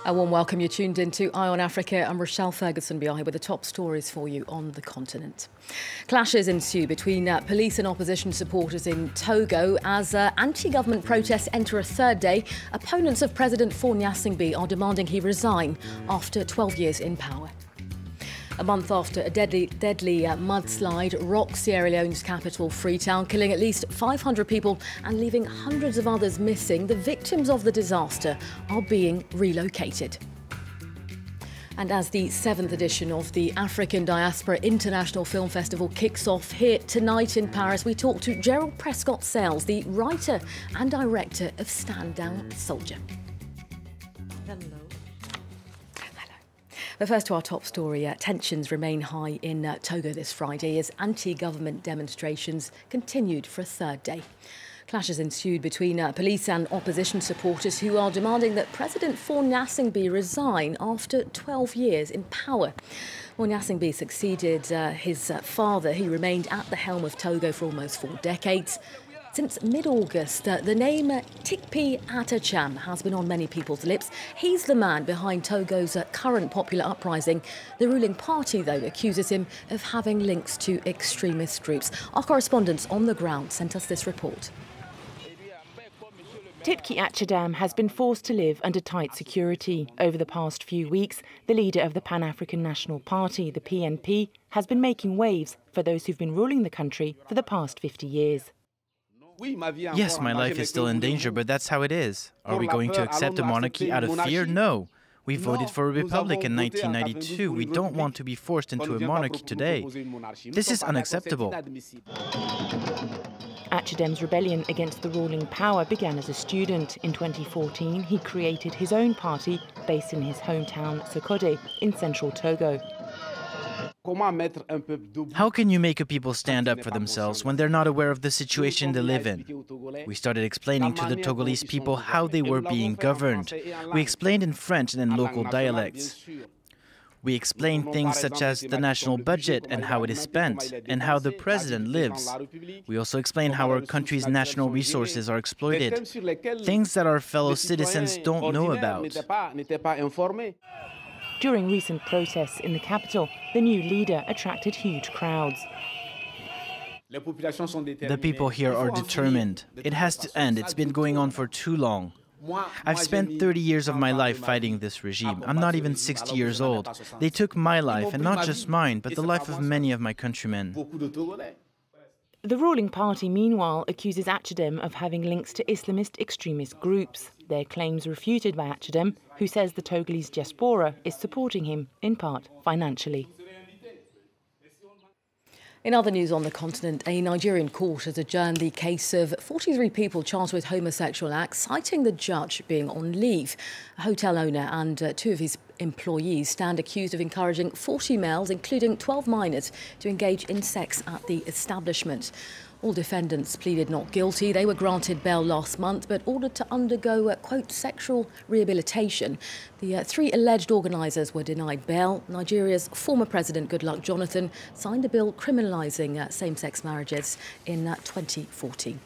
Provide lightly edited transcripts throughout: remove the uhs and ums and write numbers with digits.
A warm welcome. You're tuned into Eye on Africa. I'm Rochelle Ferguson. We are here with the top stories for you on the continent. Clashes ensue between police and opposition supporters in Togo as anti-government protests enter a third day. Opponents of President Faure Gnassingbé are demanding he resign after 12 years in power. A month after a deadly mudslide rocked Sierra Leone's capital, Freetown, killing at least 500 people and leaving hundreds of others missing, the victims of the disaster are being relocated. And as the 7th edition of the African Diaspora International Film Festival kicks off here tonight in Paris, we talk to Jeryl Prescott Sales, the writer and director of Stand Down Soldier. Hello. But first to our top story. Tensions remain high in Togo this Friday as anti-government demonstrations continued for a third day. Clashes ensued between police and opposition supporters who are demanding that President Faure Gnassingbé resign after 12 years in power. Faure Gnassingbé succeeded his father, who remained at the helm of Togo for almost 4 decades. Since mid-August, the name Tikpi Atacham has been on many people's lips. He's the man behind Togo's current popular uprising. The ruling party, though, accuses him of having links to extremist groups. Our correspondents on the ground sent us this report. Tikpi Atacham has been forced to live under tight security. Over the past few weeks, the leader of the Pan-African National Party, the PNP, has been making waves for those who've been ruling the country for the past 50 years. Yes, my life is still in danger, but that's how it is. Are we going to accept a monarchy out of fear? No. We voted for a republic in 1992. We don't want to be forced into a monarchy today. This is unacceptable. Atacham's rebellion against the ruling power began as a student. In 2014, he created his own party based in his hometown, Sokode, in central Togo. How can you make a people stand up for themselves when they're not aware of the situation they live in? We started explaining to the Togolese people how they were being governed. We explained in French and in local dialects. We explained things such as the national budget and how it is spent, and how the president lives. We also explained how our country's national resources are exploited, things that our fellow citizens don't know about. During recent protests in the capital, the new leader attracted huge crowds. The people here are determined. It has to end. It's been going on for too long. I've spent 30 years of my life fighting this regime. I'm not even 60 years old. They took my life, and not just mine, but the life of many of my countrymen. The ruling party, meanwhile, accuses Atacham of having links to Islamist extremist groups. Their claims refuted by Atacham, who says the Togolese Diaspora is supporting him, in part financially. In other news on the continent, a Nigerian court has adjourned the case of 43 people charged with homosexual acts, citing the judge being on leave. A hotel owner and 2 of his employees stand accused of encouraging 40 males, including 12 minors, to engage in sex at the establishment. All defendants pleaded not guilty. They were granted bail last month, but ordered to undergo, quote, sexual rehabilitation. The 3 alleged organisers were denied bail. Nigeria's former president, Goodluck Jonathan, signed a bill criminalising same-sex marriages in 2014.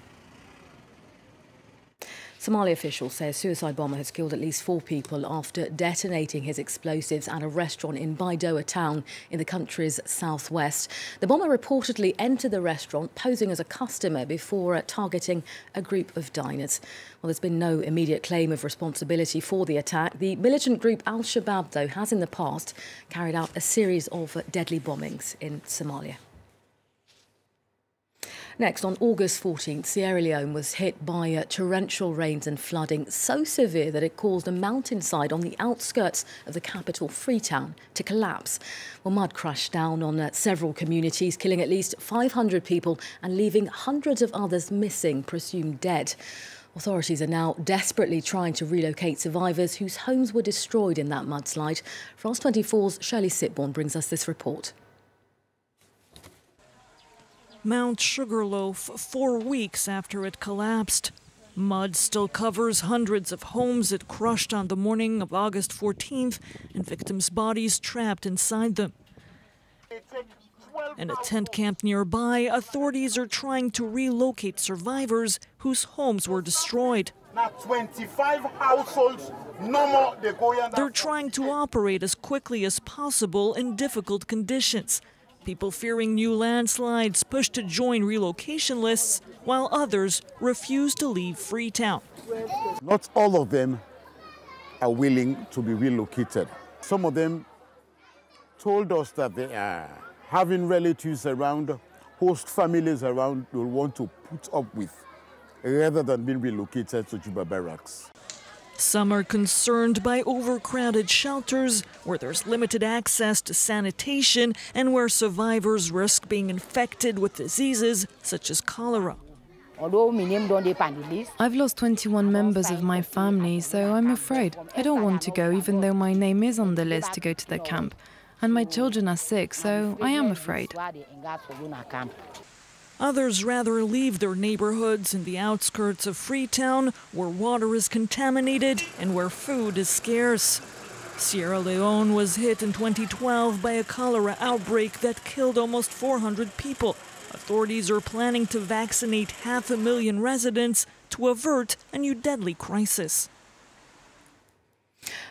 Somali officials say a suicide bomber has killed at least 4 people after detonating his explosives at a restaurant in Baidoa town in the country's southwest. The bomber reportedly entered the restaurant posing as a customer before targeting a group of diners. Well, there's been no immediate claim of responsibility for the attack. The militant group Al-Shabaab, though, has in the past carried out a series of deadly bombings in Somalia. Next, on August 14th, Sierra Leone was hit by torrential rains and flooding so severe that it caused a mountainside on the outskirts of the capital, Freetown, to collapse. Well, mud crashed down on several communities, killing at least 500 people and leaving hundreds of others missing, presumed dead. Authorities are now desperately trying to relocate survivors whose homes were destroyed in that mudslide. France 24's Shirley Sitbourne brings us this report. Mount Sugarloaf 4 weeks after it collapsed. Mud still covers hundreds of homes it crushed on the morning of August 14th, and victims' bodies trapped inside them. In a tent camp nearby, authorities are trying to relocate survivors whose homes were destroyed. Now 25 households, no more they go in. They're trying to operate as quickly as possible in difficult conditions. People fearing new landslides push to join relocation lists, while others refuse to leave Freetown. Not all of them are willing to be relocated. Some of them told us that they are having relatives around, host families around they will want to put up with, rather than being relocated to Juba Barracks. Some are concerned by overcrowded shelters where there's limited access to sanitation and where survivors risk being infected with diseases such as cholera. I've lost 21 members of my family, so I'm afraid. I don't want to go, even though my name is on the list to go to the camp. And my children are sick, so I am afraid. Others rather leave their neighborhoods in the outskirts of Freetown, where water is contaminated and where food is scarce. Sierra Leone was hit in 2012 by a cholera outbreak that killed almost 400 people. Authorities are planning to vaccinate 500,000 residents to avert a new deadly crisis.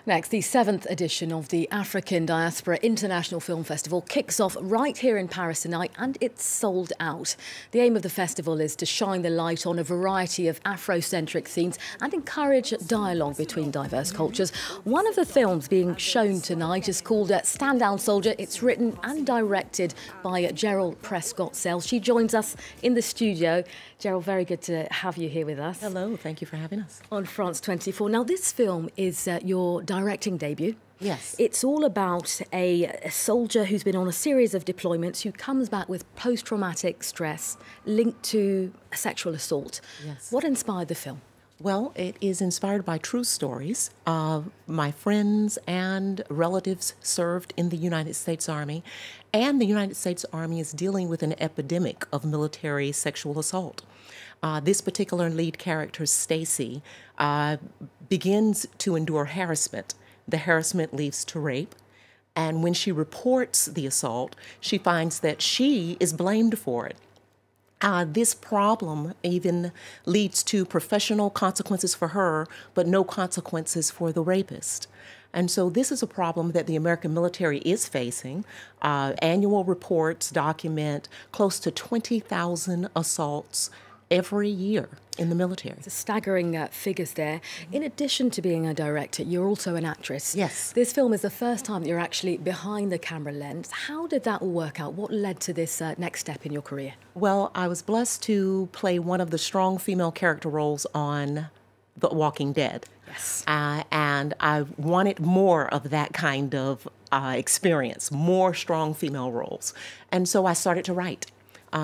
Next, the 7th edition of the African Diaspora International Film Festival kicks off right here in Paris tonight, and it's sold out. The aim of the festival is to shine the light on a variety of Afrocentric themes and encourage dialogue between diverse cultures. One of the films being shown tonight is called Stand Down Soldier. It's written and directed by Jeryl Prescott Sales. She joins us in the studio. Jeryl, very good to have you here with us. Hello, thank you for having us. On France 24. Now, this film is your directing debut. Yes. It's all about a soldier who's been on a series of deployments who comes back with post-traumatic stress linked to a sexual assault. Yes. What inspired the film? Well, it is inspired by true stories. My friends and relatives served in the United States Army, and the United States Army is dealing with an epidemic of military sexual assault. This particular lead character, Stacy, begins to endure harassment. The harassment leads to rape. And when she reports the assault, she finds that she is blamed for it. This problem even leads to professional consequences for her, but no consequences for the rapist. And so this is a problem that the American military is facing. Annual reports document close to 20,000 assaults every year in the military. It's a staggering figures there. In addition to being a director, you're also an actress. Yes. This film is the first time that you're actually behind the camera lens. How did that all work out? What led to this next step in your career? Well, I was blessed to play one of the strong female character roles on The Walking Dead. Yes. And I wanted more of that kind of experience, more strong female roles. And so I started to write.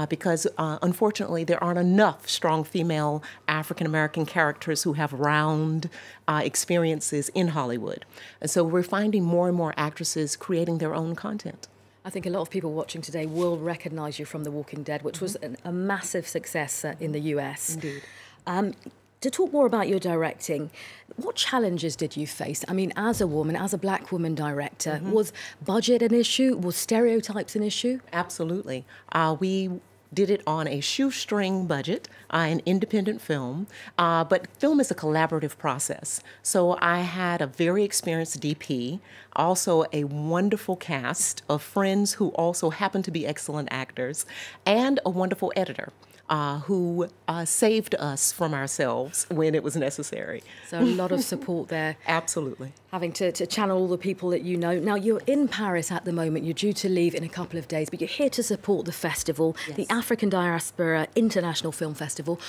Because unfortunately, there aren't enough strong female African-American characters who have round experiences in Hollywood. And so we're finding more and more actresses creating their own content. I think a lot of people watching today will recognise you from The Walking Dead, which was a massive success in the US. Indeed. To talk more about your directing, what challenges did you face? I mean, as a woman, as a black woman director, was budget an issue? Was stereotypes an issue? Absolutely. We did it on a shoestring budget, an independent film, but film is a collaborative process. So I had a very experienced DP, also a wonderful cast of friends who also happen to be excellent actors, and a wonderful editor. Who saved us from ourselves when it was necessary. So a lot of support there. Absolutely. Having to channel all the people that you know. Now, you're in Paris at the moment. You're due to leave in a couple of days, but you're here to support the festival, Yes. the African Diaspora International Film Festival.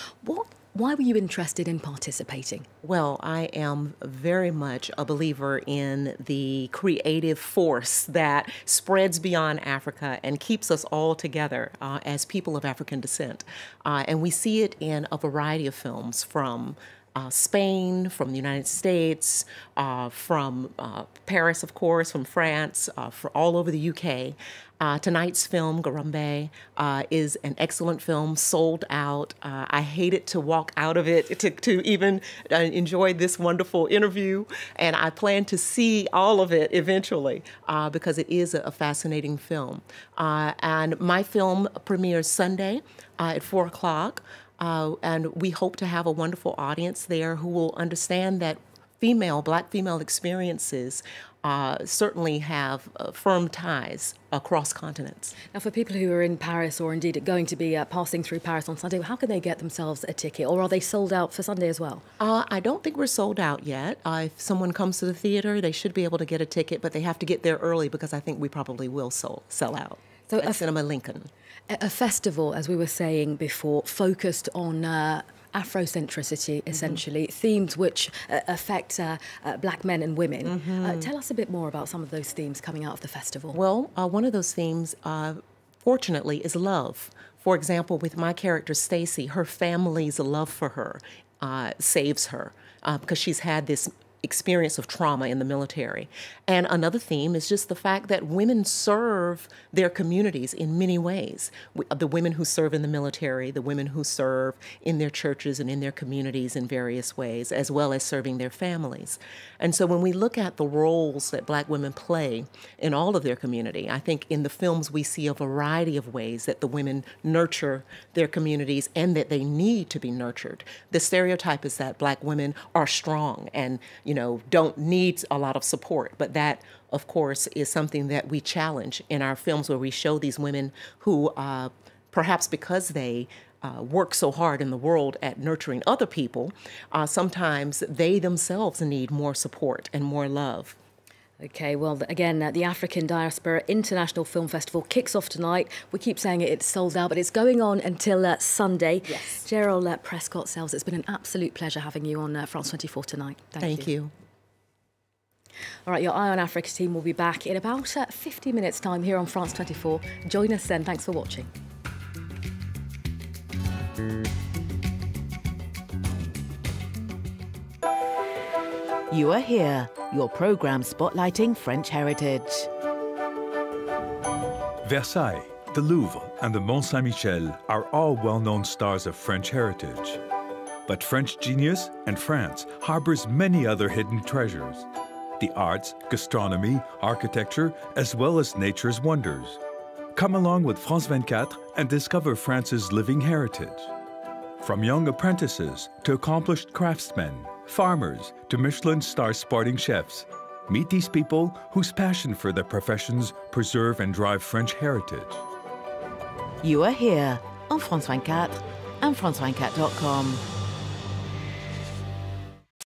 Why were you interested in participating? Well, I am very much a believer in the creative force that spreads beyond Africa and keeps us all together as people of African descent. And we see it in a variety of films from Spain, from the United States, from Paris, of course, from France, all over the UK. Tonight's film, Garambe, is an excellent film, sold out. I hated to walk out of it to even enjoy this wonderful interview, and I plan to see all of it eventually because it is a fascinating film. And my film premieres Sunday at 4 o'clock. and we hope to have a wonderful audience there who will understand that Black female experiences certainly have firm ties across continents. Now, for people who are in Paris or indeed going to be passing through Paris on Sunday, how can they get themselves a ticket, or are they sold out for Sunday as well? I don't think we're sold out yet. If someone comes to the theater, they should be able to get a ticket, but they have to get there early because I think we probably will sell out. So at Cinema Lincoln. A festival, as we were saying before, focused on Afrocentricity, essentially, themes which affect Black men and women. Tell us a bit more about some of those themes coming out of the festival. Well, one of those themes, fortunately, is love. For example, with my character, Stacy, her family's love for her saves her because she's had this experience of trauma in the military. And another theme is just the fact that women serve their communities in many ways. The women who serve in the military, the women who serve in their churches and in their communities in various ways, as well as serving their families. And so when we look at the roles that Black women play in all of their community, I think in the films we see a variety of ways that the women nurture their communities and that they need to be nurtured. The stereotype is that Black women are strong and, don't need a lot of support. But that, of course, is something that we challenge in our films where we show these women who, perhaps because they work so hard in the world at nurturing other people, sometimes they themselves need more support and more love. Okay, well, again, the African Diaspora International Film Festival kicks off tonight. We keep saying it's sold out, but it's going on until Sunday. Yes. Jeryl Prescott Sales, it's been an absolute pleasure having you on France 24 tonight. Thank you. All right, your Eye on Africa team will be back in about 50 minutes' time here on France 24. Join us then. Thanks for watching. You Are Here, your programme spotlighting French heritage. Versailles, the Louvre and the Mont Saint-Michel are all well-known stars of French heritage. But French genius and France harbors many other hidden treasures. The arts, gastronomy, architecture, as well as nature's wonders. Come along with France 24 and discover France's living heritage. From young apprentices to accomplished craftsmen, farmers to Michelin star sporting chefs, meet these people whose passion for their professions preserve and drive French heritage. You Are Here on France 24 and France24.com.